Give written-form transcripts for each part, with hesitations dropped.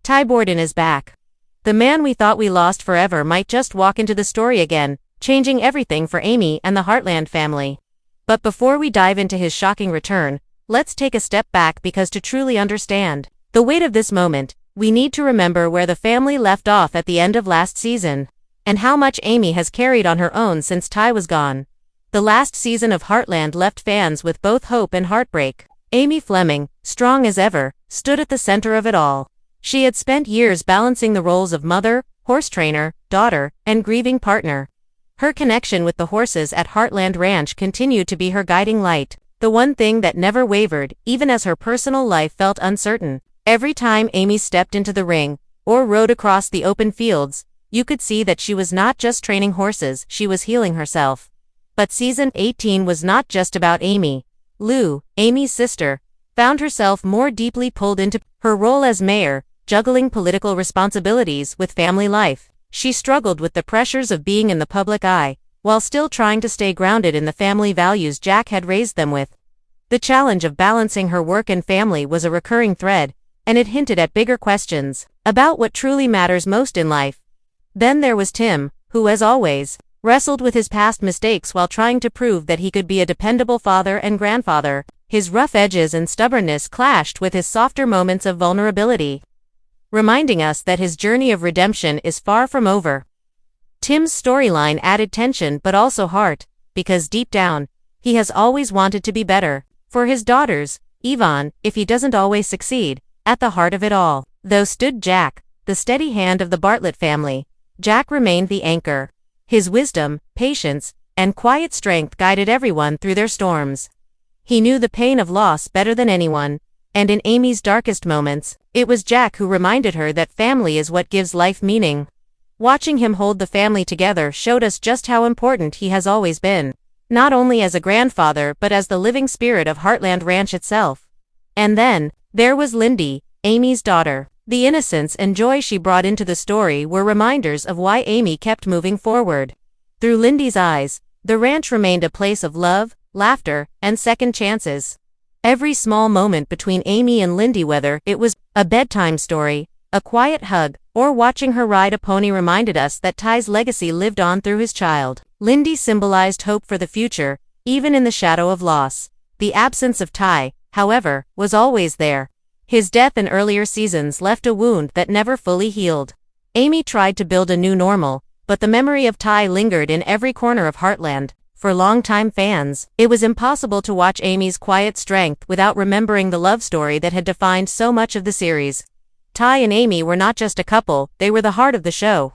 Ty Borden is back. The man we thought we lost forever might just walk into the story again, changing everything for Amy and the Heartland family. But before we dive into his shocking return, let's take a step back because to truly understand the weight of this moment, we need to remember where the family left off at the end of last season, and how much Amy has carried on her own since Ty was gone. The last season of Heartland left fans with both hope and heartbreak. Amy Fleming, strong as ever, stood at the center of it all. She had spent years balancing the roles of mother, horse trainer, daughter, and grieving partner. Her connection with the horses at Heartland Ranch continued to be her guiding light, the one thing that never wavered, even as her personal life felt uncertain. Every time Amy stepped into the ring, or rode across the open fields, you could see that she was not just training horses, she was healing herself. But season 18 was not just about Amy. Lou, Amy's sister, found herself more deeply pulled into her role as mayor, juggling political responsibilities with family life. She struggled with the pressures of being in the public eye, while still trying to stay grounded in the family values Jack had raised them with. The challenge of balancing her work and family was a recurring thread, and it hinted at bigger questions about what truly matters most in life. Then there was Tim, who, as always, wrestled with his past mistakes while trying to prove that he could be a dependable father and grandfather. His rough edges and stubbornness clashed with his softer moments of vulnerability, reminding us that his journey of redemption is far from over. Tim's storyline added tension but also heart, because deep down, he has always wanted to be better for his daughters, even if he doesn't always succeed. At the heart of it all, though, stood Jack, the steady hand of the Bartlett family. Jack remained the anchor. His wisdom, patience, and quiet strength guided everyone through their storms. He knew the pain of loss better than anyone, and in Amy's darkest moments, it was Jack who reminded her that family is what gives life meaning. Watching him hold the family together showed us just how important he has always been, not only as a grandfather but as the living spirit of Heartland Ranch itself. And then, there was Lyndy, Amy's daughter. The innocence and joy she brought into the story were reminders of why Amy kept moving forward. Through Lyndy's eyes, the ranch remained a place of love, laughter, and second chances. Every small moment between Amy and Lyndy, whether it was a bedtime story, a quiet hug, or watching her ride a pony, reminded us that Ty's legacy lived on through his child. Lyndy symbolized hope for the future, even in the shadow of loss. The absence of Ty, however, was always there. His death in earlier seasons left a wound that never fully healed. Amy tried to build a new normal, but the memory of Ty lingered in every corner of Heartland. For longtime fans, it was impossible to watch Amy's quiet strength without remembering the love story that had defined so much of the series. Ty and Amy were not just a couple, they were the heart of the show.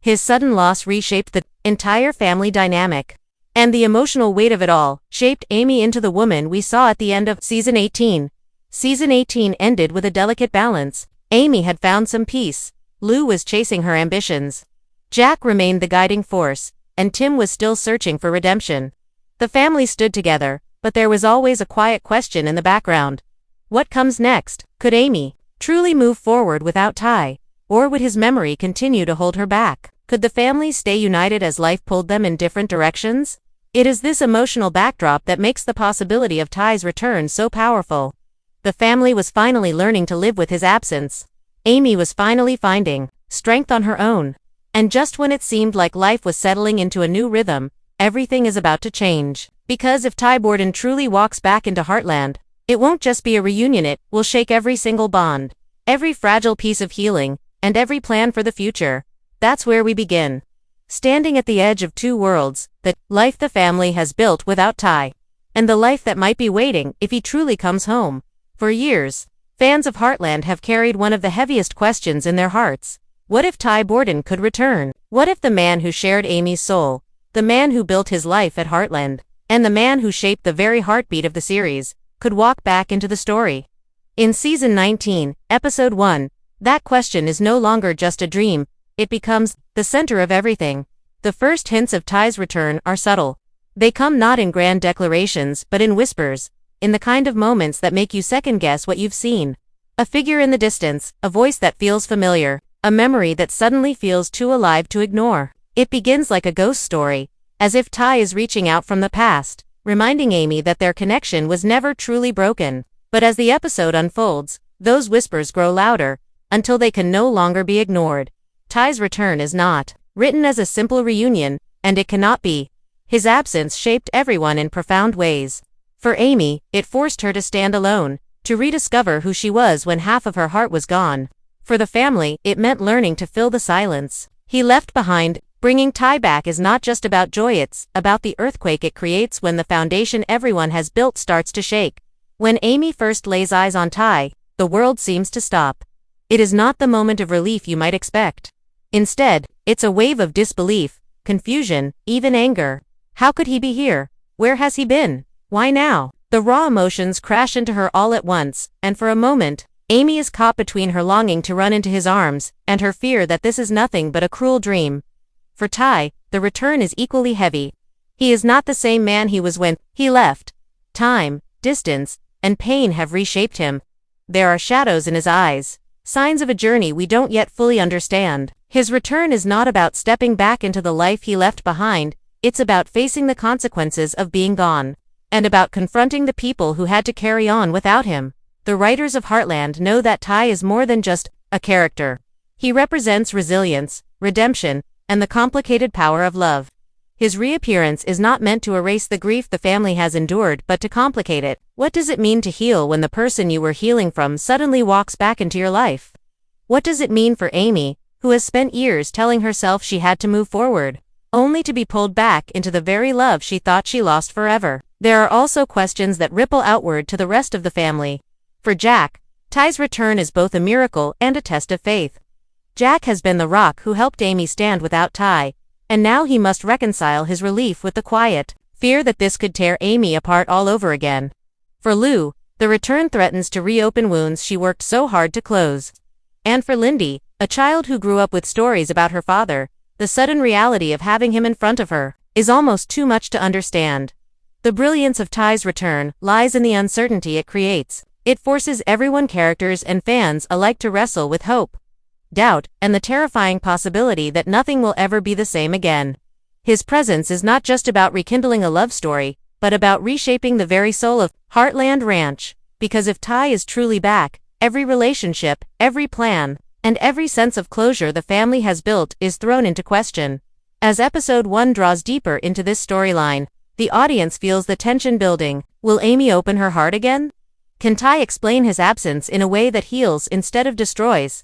His sudden loss reshaped the entire family dynamic. And the emotional weight of it all shaped Amy into the woman we saw at the end of season 18. Season 18 ended with a delicate balance. Amy had found some peace. Lou was chasing her ambitions. Jack remained the guiding force, and Tim was still searching for redemption. The family stood together, but there was always a quiet question in the background. What comes next? Could Amy truly move forward without Ty? Or would his memory continue to hold her back? Could the family stay united as life pulled them in different directions? It is this emotional backdrop that makes the possibility of Ty's return so powerful. The family was finally learning to live with his absence. Amy was finally finding strength on her own. And just when it seemed like life was settling into a new rhythm, everything is about to change. Because if Ty Borden truly walks back into Heartland, it won't just be a reunion, it will shake every single bond, every fragile piece of healing, and every plan for the future. That's where we begin. Standing at the edge of two worlds, the life the family has built without Ty, and the life that might be waiting if he truly comes home. For years, fans of Heartland have carried one of the heaviest questions in their hearts. What if Ty Borden could return? What if the man who shared Amy's soul, the man who built his life at Heartland, and the man who shaped the very heartbeat of the series, could walk back into the story? In season 19, episode 1, that question is no longer just a dream, it becomes the center of everything. The first hints of Ty's return are subtle. They come not in grand declarations but in whispers, in the kind of moments that make you second-guess what you've seen. A figure in the distance, a voice that feels familiar, a memory that suddenly feels too alive to ignore. It begins like a ghost story, as if Ty is reaching out from the past, reminding Amy that their connection was never truly broken. But as the episode unfolds, those whispers grow louder. until they can no longer be ignored. Ty's return is not written as a simple reunion, and it cannot be. His absence shaped everyone in profound ways. For Amy, it forced her to stand alone, to rediscover who she was when half of her heart was gone. For the family, it meant learning to fill the silence he left behind. Bringing Ty back is not just about joy, it's about the earthquake it creates when the foundation everyone has built starts to shake. When Amy first lays eyes on Ty, the world seems to stop. It is not the moment of relief you might expect. Instead, it's a wave of disbelief, confusion, even anger. How could he be here? Where has he been? Why now? The raw emotions crash into her all at once, and for a moment, Amy is caught between her longing to run into his arms and her fear that this is nothing but a cruel dream. For Ty, the return is equally heavy. He is not the same man he was when he left. Time, distance, and pain have reshaped him. There are shadows in his eyes, signs of a journey we don't yet fully understand. His return is not about stepping back into the life he left behind, it's about facing the consequences of being gone, and about confronting the people who had to carry on without him. The writers of Heartland know that Ty is more than just a character. He represents resilience, redemption, and the complicated power of love. His reappearance is not meant to erase the grief the family has endured but to complicate it. What does it mean to heal when the person you were healing from suddenly walks back into your life? What does it mean for Amy, who has spent years telling herself she had to move forward, only to be pulled back into the very love she thought she lost forever? There are also questions that ripple outward to the rest of the family. For Jack, Ty's return is both a miracle and a test of faith. Jack has been the rock who helped Amy stand without Ty, and now he must reconcile his relief with the quiet fear that this could tear Amy apart all over again. For Lou, the return threatens to reopen wounds she worked so hard to close. And for Lyndy, a child who grew up with stories about her father, the sudden reality of having him in front of her is almost too much to understand. The brilliance of Ty's return lies in the uncertainty it creates. It forces everyone, characters and fans alike, to wrestle with hope, doubt, and the terrifying possibility that nothing will ever be the same again. His presence is not just about rekindling a love story, but about reshaping the very soul of Heartland Ranch. Because if Ty is truly back, every relationship, every plan, and every sense of closure the family has built is thrown into question. As episode 1 draws deeper into this storyline, the audience feels the tension building. Will Amy open her heart again? Can Ty explain his absence in a way that heals instead of destroys?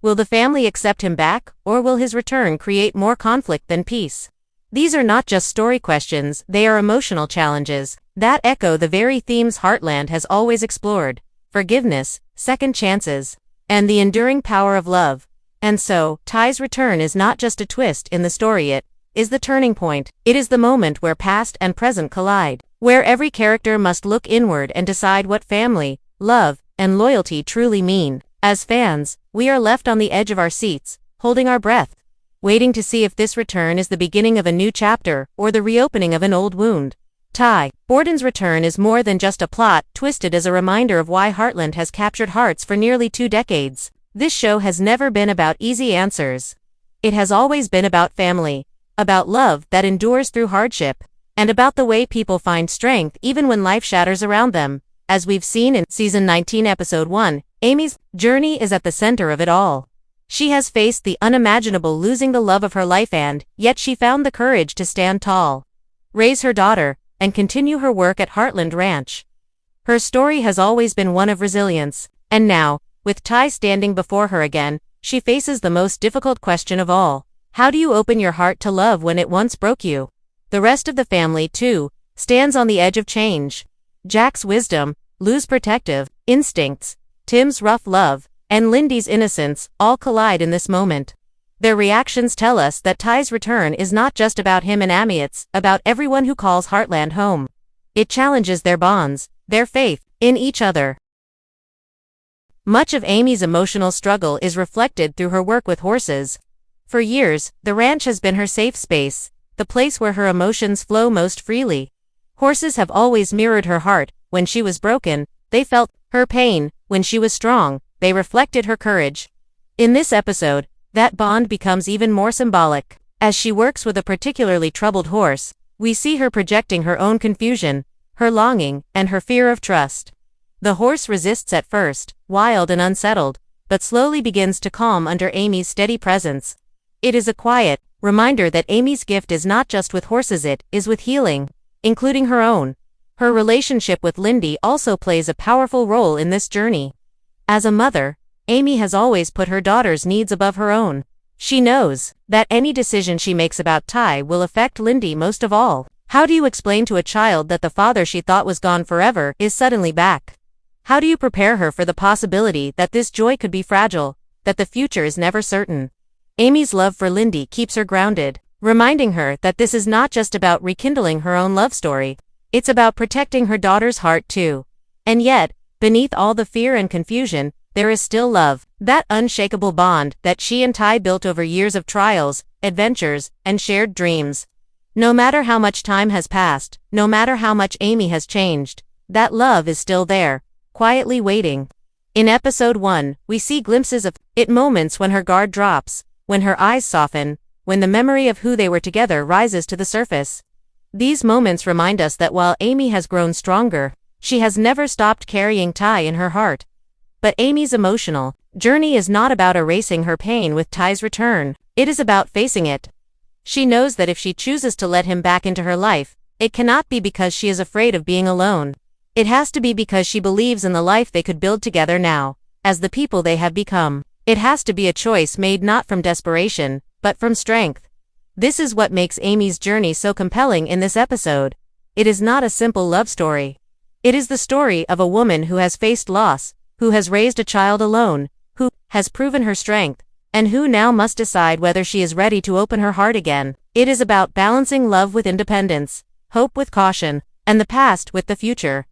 Will the family accept him back, or will his return create more conflict than peace? These are not just story questions, they are emotional challenges that echo the very themes Heartland has always explored: forgiveness, second chances, and the enduring power of love. And so, Ty's return is not just a twist in the story, it is the turning point. It is the moment where past and present collide, where every character must look inward and decide what family, love, and loyalty truly mean. As fans, we are left on the edge of our seats, holding our breath, waiting to see if this return is the beginning of a new chapter or the reopening of an old wound. Ty Borden's return is more than just a plot twisted as a reminder of why Heartland has captured hearts for nearly 2 decades. This show has never been about easy answers. It has always been about family, about love that endures through hardship, and about the way people find strength even when life shatters around them. As we've seen in Season 19 Episode 1, Amy's journey is at the center of it all. She has faced the unimaginable, losing the love of her life, and yet she found the courage to stand tall, raise her daughter, and continue her work at Heartland Ranch. Her story has always been one of resilience, and now, with Ty standing before her again, she faces the most difficult question of all. How do you open your heart to love when it once broke you? The rest of the family, too, stands on the edge of change. Jack's wisdom, Lou's protective instincts, Tim's rough love, and Lyndy's innocence all collide in this moment. Their reactions tell us that Ty's return is not just about him and Amy, it's about everyone who calls Heartland home. It challenges their bonds, their faith in each other. Much of Amy's emotional struggle is reflected through her work with horses. For years, the ranch has been her safe space, the place where her emotions flow most freely. Horses have always mirrored her heart. When she was broken, they felt her pain. When she was strong, they reflected her courage. In this episode, that bond becomes even more symbolic. As she works with a particularly troubled horse, we see her projecting her own confusion, her longing, and her fear of trust. The horse resists at first, wild and unsettled, but slowly begins to calm under Amy's steady presence. It is a quiet reminder that Amy's gift is not just with horses, it is with healing, including her own. Her relationship with Lyndy also plays a powerful role in this journey. As a mother, Amy has always put her daughter's needs above her own. She knows that any decision she makes about Ty will affect Lyndy most of all. How do you explain to a child that the father she thought was gone forever is suddenly back? How do you prepare her for the possibility that this joy could be fragile, that the future is never certain? Amy's love for Lyndy keeps her grounded, reminding her that this is not just about rekindling her own love story, it's about protecting her daughter's heart too. And yet, beneath all the fear and confusion, there is still love, that unshakable bond that she and Ty built over years of trials, adventures, and shared dreams. No matter how much time has passed, no matter how much Amy has changed, that love is still there, quietly waiting. In episode 1, we see glimpses of it, moments when her guard drops, when her eyes soften, when the memory of who they were together rises to the surface. These moments remind us that while Amy has grown stronger, she has never stopped carrying Ty in her heart. But Amy's emotional journey is not about erasing her pain with Ty's return. It is about facing it. She knows that if she chooses to let him back into her life, it cannot be because she is afraid of being alone. It has to be because she believes in the life they could build together now, as the people they have become. It has to be a choice made not from desperation, but from strength. This is what makes Amy's journey so compelling in this episode. It is not a simple love story. It is the story of a woman who has faced loss, who has raised a child alone, who has proven her strength, and who now must decide whether she is ready to open her heart again. It is about balancing love with independence, hope with caution, and the past with the future.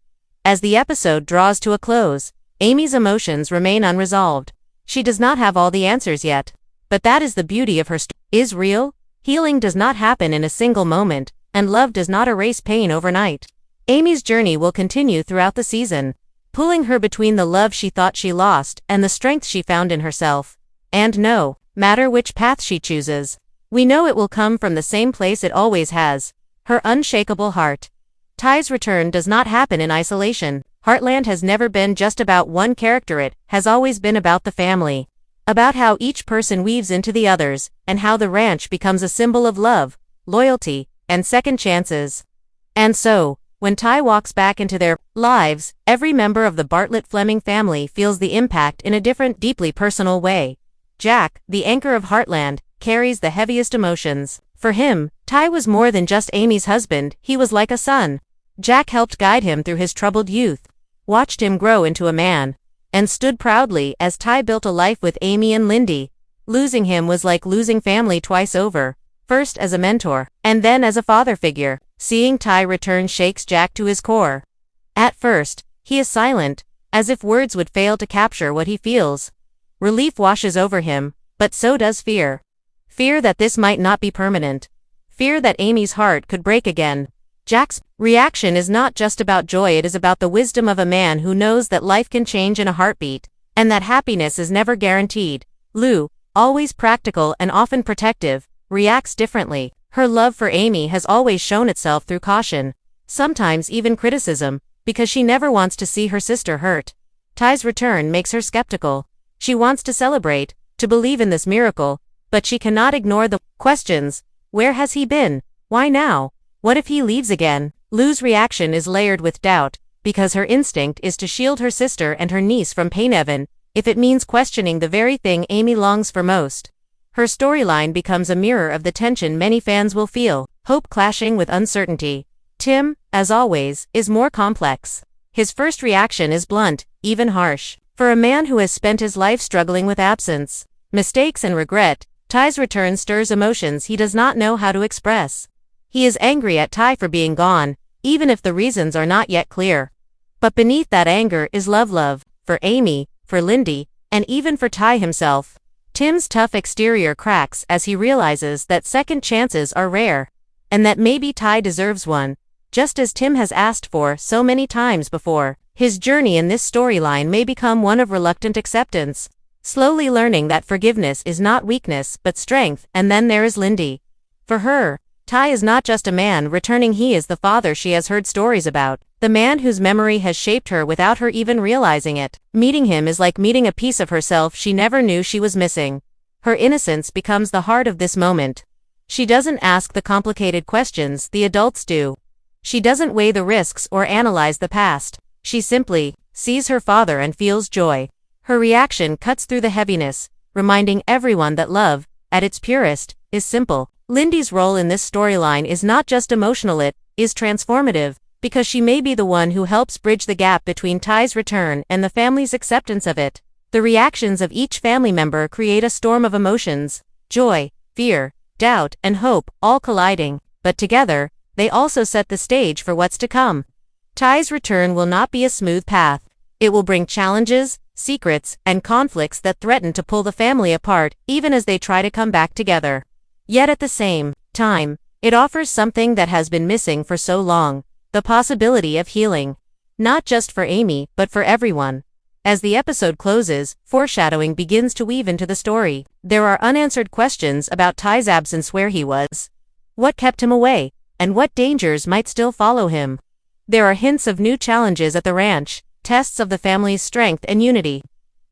As the episode draws to a close, Amy's emotions remain unresolved. She does not have all the answers yet. But that is the beauty of her story. Is real. Healing does not happen in a single moment, and love does not erase pain overnight. Amy's journey will continue throughout the season, pulling her between the love she thought she lost and the strength she found in herself. And no matter which path she chooses, we know it will come from the same place it always has, her unshakable heart. Ty's return does not happen in isolation. Heartland has never been just about one character, it has always been about the family. About how each person weaves into the others, and how the ranch becomes a symbol of love, loyalty, and second chances. And so, when Ty walks back into their lives, every member of the Fleming family feels the impact in a different, deeply personal way. Jack, the anchor of Heartland, carries the heaviest emotions. For him, Ty was more than just Amy's husband, he was like a son. Jack helped guide him through his troubled youth, watched him grow into a man, and stood proudly as Ty built a life with Amy and Lyndy. Losing him was like losing family twice over, first as a mentor, and then as a father figure. Seeing Ty return shakes Jack to his core. At first, he is silent, as if words would fail to capture what he feels. Relief washes over him, but so does fear. Fear that this might not be permanent. Fear that Amy's heart could break again. Jack's reaction is not just about joy, it is about the wisdom of a man who knows that life can change in a heartbeat, and that happiness is never guaranteed. Lou, always practical and often protective, reacts differently. Her love for Amy has always shown itself through caution, sometimes even criticism, because she never wants to see her sister hurt. Ty's return makes her skeptical. She wants to celebrate, to believe in this miracle, but she cannot ignore the questions. Where has he been? Why now? What if he leaves again? Lou's reaction is layered with doubt, because her instinct is to shield her sister and her niece from pain, even if it means questioning the very thing Amy longs for most. Her storyline becomes a mirror of the tension many fans will feel, hope clashing with uncertainty. Tim, as always, is more complex. His first reaction is blunt, even harsh. For a man who has spent his life struggling with absence, mistakes and regret, Ty's return stirs emotions he does not know how to express. He is angry at Ty for being gone, even if the reasons are not yet clear. But beneath that anger is love for Amy, for Lyndy, and even for Ty himself. Tim's tough exterior cracks as he realizes that second chances are rare, and that maybe Ty deserves one, just as Tim has asked for so many times before. His journey in this storyline may become one of reluctant acceptance, slowly learning that forgiveness is not weakness but strength. And then there is Lyndy. For her, Ty is not just a man returning, he is the father she has heard stories about. The man whose memory has shaped her without her even realizing it. Meeting him is like meeting a piece of herself she never knew she was missing. Her innocence becomes the heart of this moment. She doesn't ask the complicated questions the adults do. She doesn't weigh the risks or analyze the past. She simply sees her father and feels joy. Her reaction cuts through the heaviness, reminding everyone that love, at its purest, is simple. Lyndy's role in this storyline is not just emotional, it is transformative, because she may be the one who helps bridge the gap between Ty's return and the family's acceptance of it. The reactions of each family member create a storm of emotions: joy, fear, doubt, and hope, all colliding, but together, they also set the stage for what's to come. Ty's return will not be a smooth path. It will bring challenges, secrets, and conflicts that threaten to pull the family apart, even as they try to come back together. Yet at the same time, it offers something that has been missing for so long: the possibility of healing. Not just for Amy, but for everyone. As the episode closes, foreshadowing begins to weave into the story. There are unanswered questions about Ty's absence: where he was, what kept him away, and what dangers might still follow him. There are hints of new challenges at the ranch, tests of the family's strength and unity.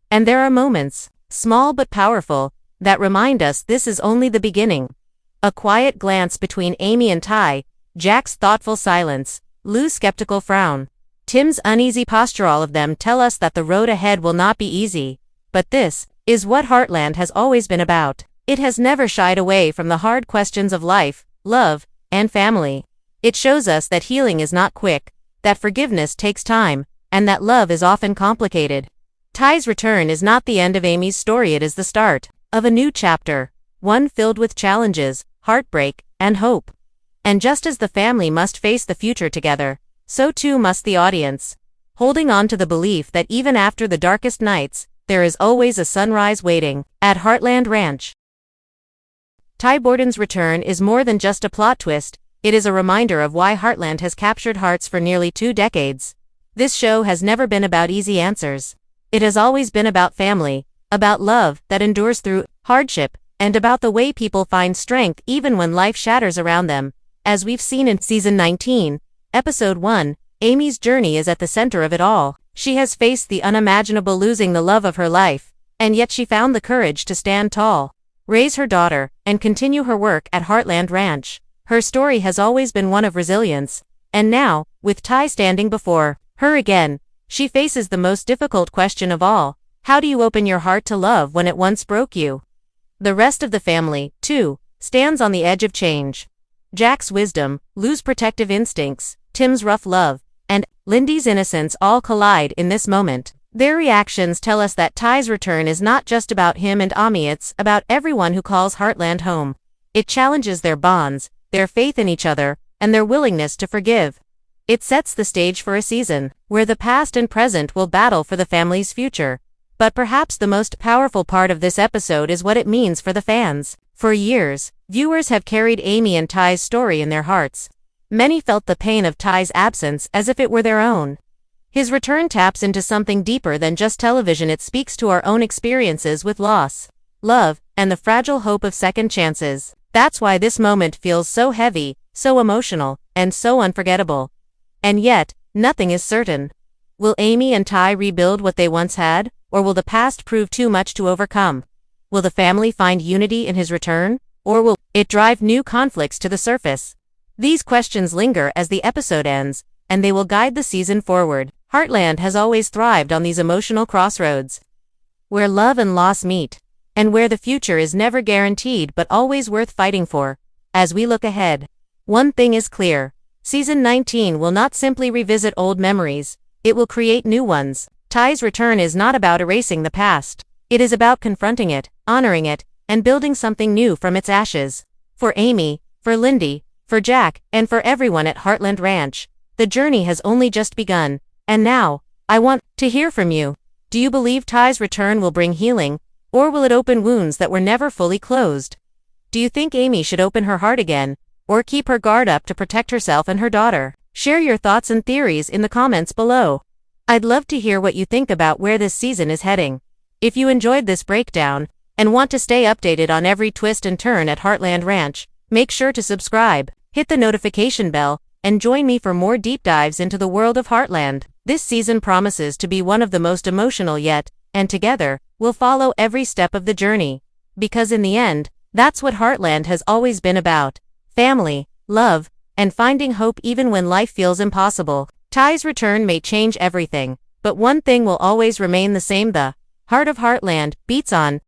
And there are moments, small but powerful, that remind us this is only the beginning. A quiet glance between Amy and Ty, Jack's thoughtful silence, Lou's skeptical frown, Tim's uneasy posture, all of them tell us that the road ahead will not be easy. But this is what Heartland has always been about. It has never shied away from the hard questions of life, love, and family. It shows us that healing is not quick, that forgiveness takes time, and that love is often complicated. Ty's return is not the end of Amy's story, it is the start of a new chapter, one filled with challenges, heartbreak, and hope. And just as the family must face the future together, so too must the audience, holding on to the belief that even after the darkest nights, there is always a sunrise waiting. At Heartland Ranch, Ty Borden's return is more than just a plot twist, it is a reminder of why Heartland has captured hearts for nearly 2 decades. This show has never been about easy answers. It has always been about family, about love that endures through hardship, and about the way people find strength even when life shatters around them. As we've seen in Season 19, Episode 1, Amy's journey is at the center of it all. She has faced the unimaginable, losing the love of her life, and yet she found the courage to stand tall, raise her daughter, and continue her work at Heartland Ranch. Her story has always been one of resilience, and now, with Ty standing before her again, she faces the most difficult question of all: how do you open your heart to love when it once broke you? The rest of the family, too, stands on the edge of change. Jack's wisdom, Lou's protective instincts, Tim's rough love, and Lyndy's innocence all collide in this moment. Their reactions tell us that Ty's return is not just about him and Amy, it's about everyone who calls Heartland home. It challenges their bonds, their faith in each other, and their willingness to forgive. It sets the stage for a season where the past and present will battle for the family's future. But perhaps the most powerful part of this episode is what it means for the fans. For years, viewers have carried Amy and Ty's story in their hearts. Many felt the pain of Ty's absence as if it were their own. His return taps into something deeper than just television. It speaks to our own experiences with loss, love, and the fragile hope of second chances. That's why this moment feels so heavy, so emotional, and so unforgettable. And yet, nothing is certain. Will Amy and Ty rebuild what they once had, or will the past prove too much to overcome? Will the family find unity in his return, or will it drive new conflicts to the surface? These questions linger as the episode ends, and they will guide the season forward. Heartland has always thrived on these emotional crossroads, where love and loss meet, and where the future is never guaranteed but always worth fighting for. As we look ahead, one thing is clear: Season 19 will not simply revisit old memories, it will create new ones. Ty's return is not about erasing the past. It is about confronting it, honoring it, and building something new from its ashes. For Amy, for Lyndy, for Jack, and for everyone at Heartland Ranch, the journey has only just begun. And now, I want to hear from you. Do you believe Ty's return will bring healing, or will it open wounds that were never fully closed? Do you think Amy should open her heart again, or keep her guard up to protect herself and her daughter? Share your thoughts and theories in the comments below. I'd love to hear what you think about where this season is heading. If you enjoyed this breakdown, and want to stay updated on every twist and turn at Heartland Ranch, Make sure to subscribe, hit the notification bell, and join me for more deep dives into the world of Heartland. This season promises to be one of the most emotional yet, and together, we'll follow every step of the journey. Because in the end, that's what Heartland has always been about: family, love, and finding hope even when life feels impossible. Ty's return may change everything, but one thing will always remain the same: the heart of Heartland beats on,